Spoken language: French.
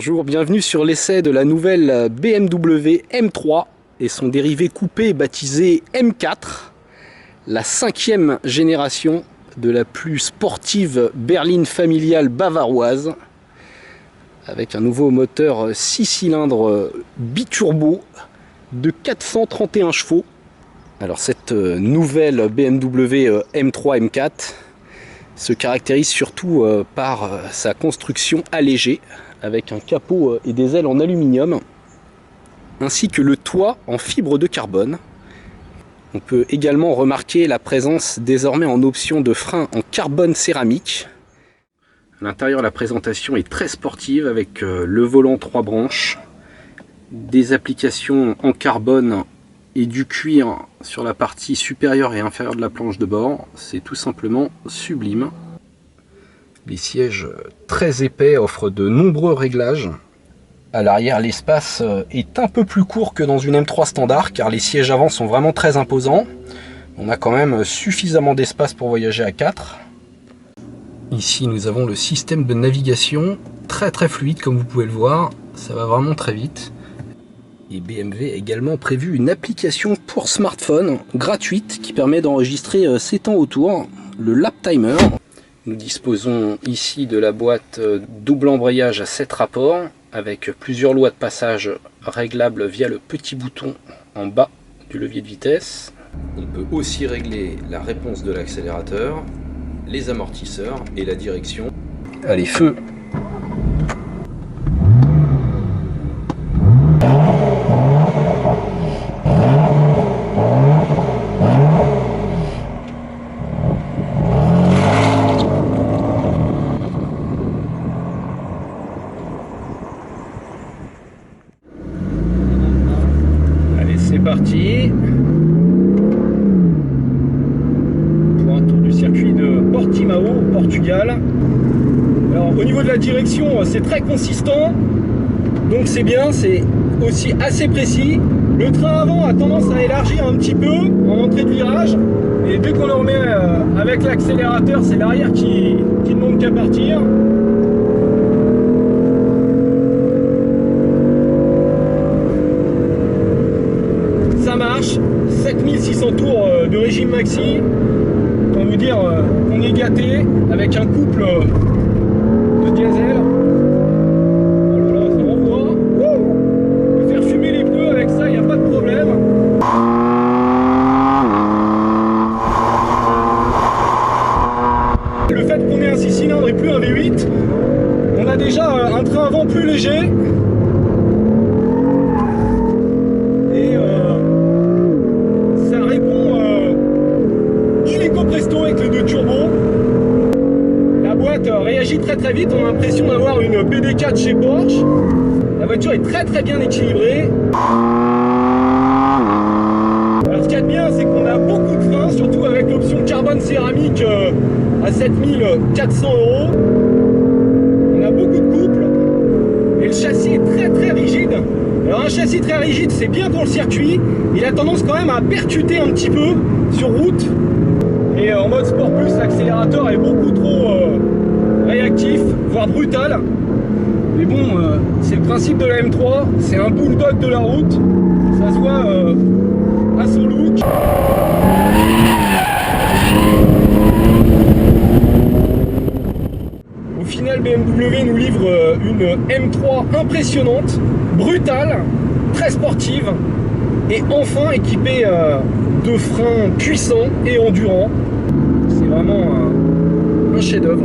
Bonjour, bienvenue sur l'essai de la nouvelle BMW M3 et son dérivé coupé baptisé M4, la 5e génération de la plus sportive berline familiale bavaroise, avec un nouveau moteur 6 cylindres biturbo de 431 chevaux. Alors cette nouvelle BMW M3 M4 se caractérise surtout par sa construction allégée, avec un capot et des ailes en aluminium, ainsi que le toit en fibre de carbone. On peut également remarquer la présence désormais en option de frein en carbone céramique. À l'intérieur, la présentation est très sportive avec le volant 3 branches, des applications en carbone et du cuir sur la partie supérieure et inférieure de la planche de bord. C'est tout simplement sublime. Les sièges très épais offrent de nombreux réglages. À l'arrière, l'espace est un peu plus court que dans une M3 standard car les sièges avant sont vraiment très imposants. On a quand même suffisamment d'espace pour voyager à 4. Ici, nous avons le système de navigation très fluide comme vous pouvez le voir. Ça va vraiment très vite. Et BMW a également prévu une application pour smartphone gratuite qui permet d'enregistrer ses temps autour, le lap timer. Nous disposons ici de la boîte double embrayage à 7 rapports avec plusieurs lois de passage réglables via le petit bouton en bas du levier de vitesse. On peut aussi régler la réponse de l'accélérateur, les amortisseurs et la direction. Allez, feu! C'est parti pour un tour du circuit de Portimao au Portugal. Alors au niveau de la direction, c'est très consistant, donc c'est bien, c'est aussi assez précis. Le train avant a tendance à élargir un petit peu en entrée de virage, et dès qu'on le remet avec l'accélérateur, c'est l'arrière qui ne demande qu'à partir. Ça marche, 7600 tours de régime maxi, on vous dire qu'on est gâté avec un couple de diesel. Oh là là, ça renvoie. On peut faire fumer les pneus avec ça, il n'y a pas de problème. Le fait qu'on ait un 6 cylindres et plus un V8, on a déjà un train avant plus léger. Presto avec le 2 turbo. La boîte réagit très vite, on a l'impression d'avoir une PD4 chez Porsche. La voiture est très bien équilibrée. Alors ce qu'il y a de bien, c'est qu'on a beaucoup de freins, surtout avec l'option carbone céramique à 7400 €. On a beaucoup de couples et le châssis est très rigide. Alors un châssis très rigide, c'est bien pour le circuit. Il a tendance quand même à percuter un petit peu sur route. Et en mode Sport Plus, l'accélérateur est beaucoup trop réactif, voire brutal. Mais bon, c'est le principe de la M3, c'est un bulldog de la route. Ça se voit à son look. Au final, BMW nous livre une M3 impressionnante, brutale, très sportive et enfin équipée de freins puissants et endurants. C'est vraiment un chef-d'œuvre.